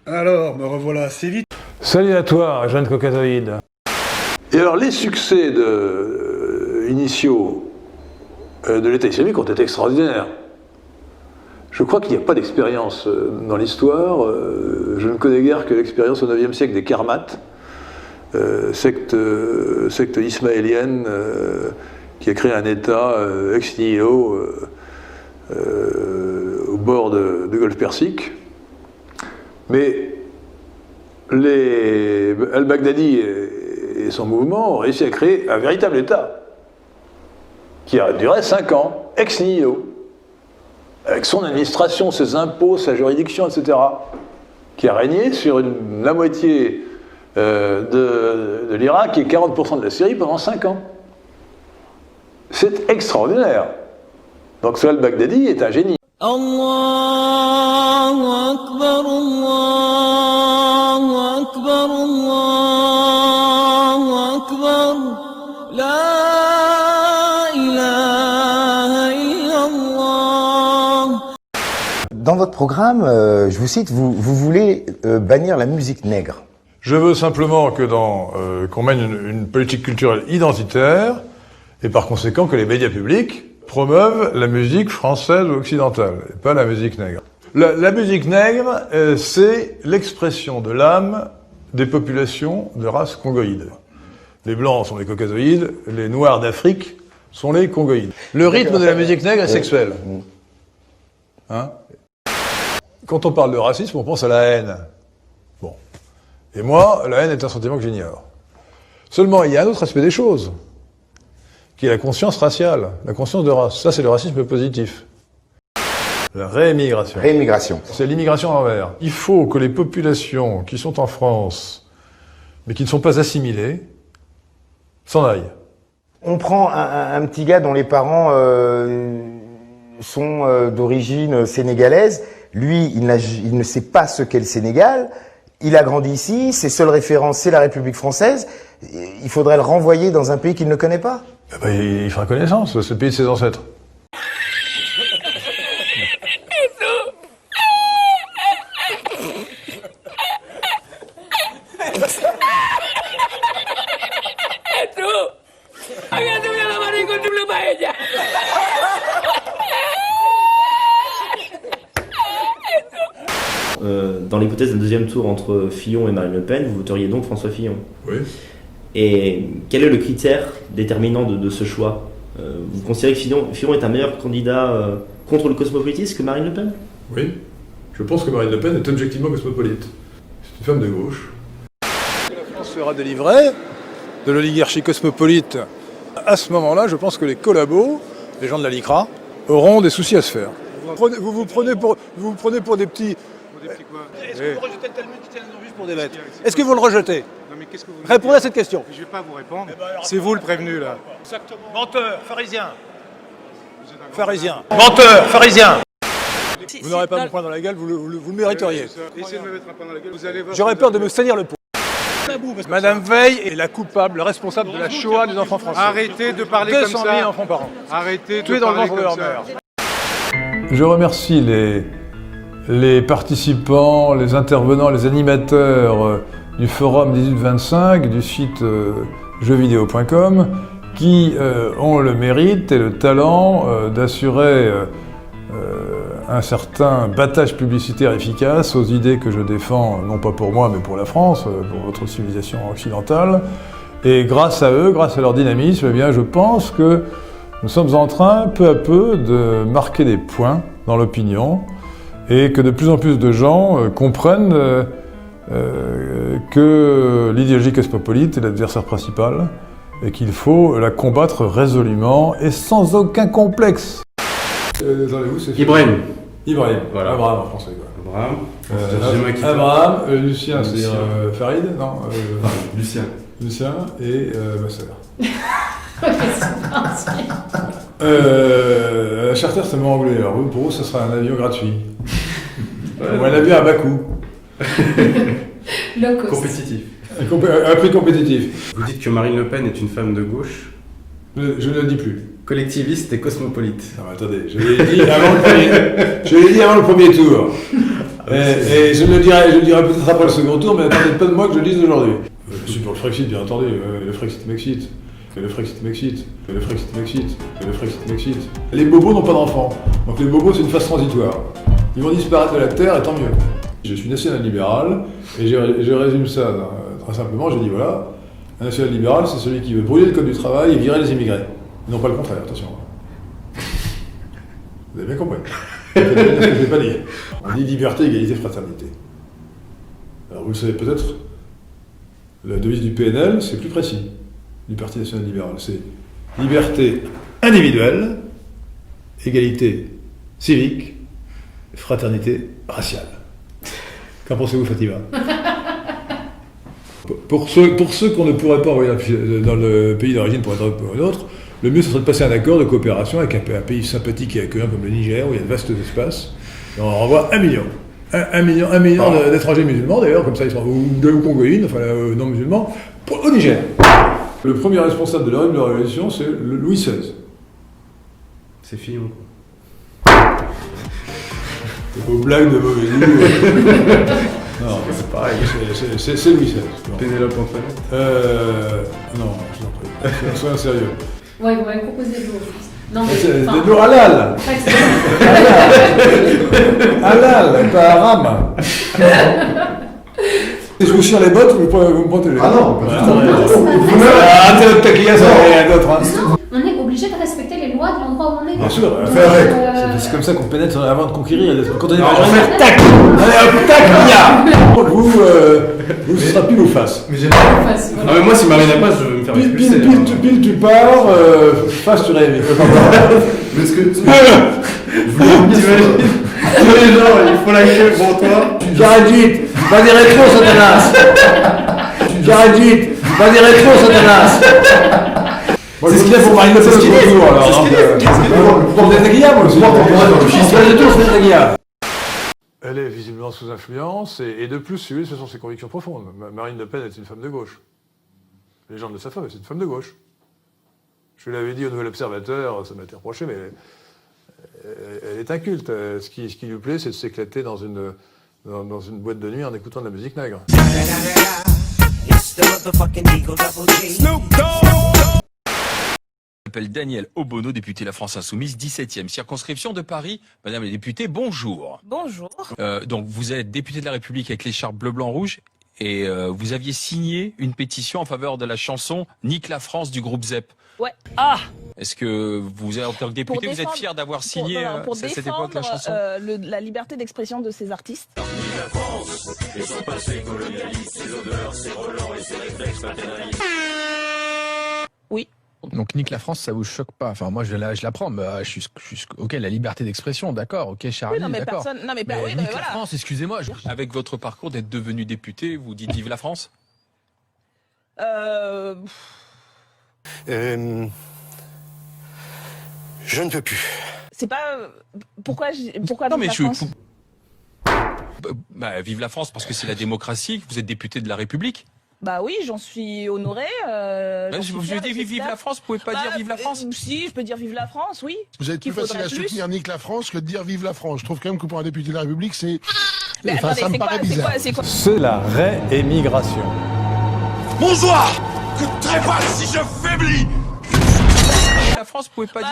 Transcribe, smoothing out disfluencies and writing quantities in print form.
Alors, me revoilà assez vite. Salut à toi, jeune caucasoïde. Et alors, les succès initiaux de l'État islamique ont été extraordinaires. Je crois qu'il n'y a pas d'expérience dans l'histoire. Je ne connais guère que l'expérience au IXe siècle des Karmates, secte ismaélienne qui a créé un État ex nihilo au bord du Golfe Persique. Mais al-Baghdadi et son mouvement ont réussi à créer un véritable État qui a duré 5 ans, ex nihilo, avec son administration, ses impôts, sa juridiction, etc., qui a régné sur la moitié de l'Irak et 40% de la Syrie pendant 5 ans. C'est extraordinaire. Donc ce al-Baghdadi est un génie. Allahu Akbar, Allahu Akbar, Allahu Akbar, la ilaha illallah. Dans votre programme, je vous cite, vous voulez bannir la musique nègre. Je veux simplement que qu'on mène une politique culturelle identitaire et par conséquent que les médias publics promeuvent la musique française ou occidentale, et pas la musique nègre. La musique nègre, c'est l'expression de l'âme des populations de race congoïde. Les blancs sont les caucasoïdes, les noirs d'Afrique sont les congoïdes. Le rythme de la musique nègre est sexuel. Hein? Quand on parle de racisme, on pense à la haine. Bon. Et moi, la haine est un sentiment que j'ignore. Seulement, il y a un autre aspect des choses, qui est la conscience raciale, la conscience de race. Ça, c'est le racisme positif. La réémigration. Réémigration. C'est l'immigration à l'envers. Il faut que les populations qui sont en France, mais qui ne sont pas assimilées, s'en aillent. On prend un petit gars dont les parents sont d'origine sénégalaise. Lui, il ne sait pas ce qu'est le Sénégal. Il a grandi ici. Ses seules références, c'est la République française. Il faudrait le renvoyer dans un pays qu'il ne connaît pas. Eh ben, il fera connaissance, c'est le pays de ses ancêtres. Dans l'hypothèse d'un deuxième tour entre Fillon et Marine Le Pen, vous voteriez donc François Fillon. Oui. Et quel est le critère déterminant de ce choix? Vous considérez que Fillon est un meilleur candidat contre le cosmopolitisme que Marine Le Pen? Oui. Je pense que Marine Le Pen est objectivement cosmopolite. C'est une femme de gauche. La France sera délivrée de l'oligarchie cosmopolite. À ce moment-là, je pense que les collabos, les gens de la LICRA, auront des soucis à se faire. Vous vous prenez pour des petits... Est-ce que vous rejetez le Talmud qui tient juste pour des bêtes? Est-ce que vous le rejetez? Non, mais qu'est-ce que vous Répondez à cette question. Je vais pas vous répondre. C'est vous le prévenu, là. Exactement. Menteur, pharisien. Pharisien. Menteur, pharisien. Vous n'aurez pas à me prendre dans la gueule, vous le mériteriez. Essayez de me mettre un point dans la gueule. Vous allez voir. J'aurais peur de me salir le pot. Madame Veil est la coupable, la responsable de la Shoah des enfants français. Arrêtez de parler comme ça. 200 000 enfants par an. Arrêtez de Tués dans le parler ventre de comme leur ça. mère. Je remercie les participants, les intervenants, les animateurs du forum 1825, du site jeuxvideo.com, qui ont le mérite et le talent d'assurer un certain battage publicitaire efficace aux idées que je défends, non pas pour moi, mais pour la France, pour votre civilisation occidentale. Et grâce à eux, grâce à leur dynamisme, eh bien, je pense que nous sommes en train, peu à peu, de marquer des points dans l'opinion, et que de plus en plus de gens comprennent que l'idéologie cosmopolite est l'adversaire principal et qu'il faut la combattre résolument et sans aucun complexe. Ibrahim. Ibrahim, Voilà. Abraham en français. Quoi. Abraham. Abraham, Lucien, c'est-à-dire Farid, non Lucien. Lucien et ma sœur. La charter, c'est mot anglais. Alors pour vous, ce sera un avion gratuit. Ou un avion à bas coût. Compétitif. Un prix compétitif. Vous dites que Marine Le Pen est une femme de gauche. Je ne le dis plus. Collectiviste et cosmopolite. Non, mais attendez, je l'ai dit avant le premier tour. Et je le dirai peut-être après le second tour, mais attendez pas de moi que je le dise aujourd'hui. Je suis pour le Frexit, bien entendu. Le Frexit m'excite. Le Frexit m'excite. Le Frexit m'excite. Le Frexit m'excite. Les bobos n'ont pas d'enfants. Donc les bobos, c'est une phase transitoire. Ils vont disparaître de la Terre, et tant mieux. Je suis national-libéral, et je résume ça très simplement. Je dis voilà, un national-libéral, c'est celui qui veut brûler le code du travail et virer les immigrés. Non pas le contraire, attention. Vous avez bien compris. C'est ce que je ne vais pas dire. On dit liberté, égalité, fraternité. Alors vous le savez peut-être, la devise du PNL, c'est plus précis, du Parti national-libéral. C'est liberté individuelle, égalité civique, fraternité raciale. Qu'en pensez-vous, Fatima? Pour ceux qu'on ne pourrait pas envoyer dans le pays d'origine pour un autre, le mieux, ce serait de passer un accord de coopération avec un pays sympathique et accueillant comme le Niger, où il y a de vastes espaces. Et on renvoie 1 million. Un million d'étrangers musulmans, d'ailleurs, comme ça, ils sont, ou congoïnes, enfin non musulmans, au Niger. Le premier responsable de la révolution, c'est Louis XVI. C'est Fillon. C'est vos blagues de mauvais goût. Non, C'est pareil. c'est Louis XVI. Pénélope Antoinette. Non, je t'en prie. Sois sérieux. Ouais, vous m'avez proposé de l'eau. Non, mais. C'est enfin, de l'eau halal. Halal, pas haram. Si je vous chire les bottes, vous me protégez. Ah non, pas du tout. Arrêtez votre taquilla, ça va rien d'autre. on est obligé de respecter les lois de l'endroit où on est. Bien sûr, Donc, c'est comme ça qu'on pénètre avant de conquérir. Quand on est tac, allez hop, tac, vous, ce sera pile ou face. Mais j'ai face, voilà. Ah, mais moi, si Marine n'a pas, je vais me faire expulser. Pile, tu pars, face, tu rêves. Mais est-ce que tu... T'imagines tous les gens, il faut la queue pour toi. J'arrête vite, vas-y rétro, Satanas. J'arrête vite, vas-y rétro, Satanas. C'est ce qu'il y a pour Marine Le Pen au tour, alors. Pour des taquillas, moi aussi. Elle est visiblement sous influence, et de plus, ce sont ses convictions profondes. Marine Le Pen est une femme de gauche. Les gens ne le savent pas, mais c'est une femme de gauche. Je l'avais dit au Nouvel Observateur, ça m'a été reproché, mais elle est inculte. Ce qui lui plaît, c'est de s'éclater dans une boîte de nuit en écoutant de la musique nègre. Je m'appelle Daniel Obono, député La France Insoumise, 17e circonscription de Paris. Madame la députée, bonjour. Bonjour. Donc vous êtes député de la République avec l'écharpe bleu, blanc, rouge et vous aviez signé une pétition en faveur de la chanson Nique la France du groupe ZEP. Ouais. Ah. Est-ce que vous, en tant que député, vous êtes fier d'avoir signé à cette époque la chanson la liberté d'expression de ces artistes. Oui. Donc nique la France, ça vous choque pas? Enfin moi je la prends, mais je suis ok, la liberté d'expression, d'accord, ok Charlie, Oui, non mais d'accord. personne, non mais, Mais oui, non, mais nique la voilà. France, excusez-moi. Avec votre parcours d'être devenu député, vous dites vive la France? Je ne peux plus. C'est pas pourquoi Non mais la France vive la France parce que c'est la démocratie, vous êtes député de la République. Bah oui, j'en suis honorée. Je dis vive la France, vous pouvez pas dire vive la France? Si, je peux dire vive la France, oui. Vous êtes plus facile à soutenir Nique la France que de dire vive la France. Je trouve quand même que pour un député de la République, c'est... Mais Enfin, attendez, ça me paraît bizarre. c'est quoi C'est la réémigration. Bonsoir. Que très mal si je faiblis. La France, vous pouvez pas dire.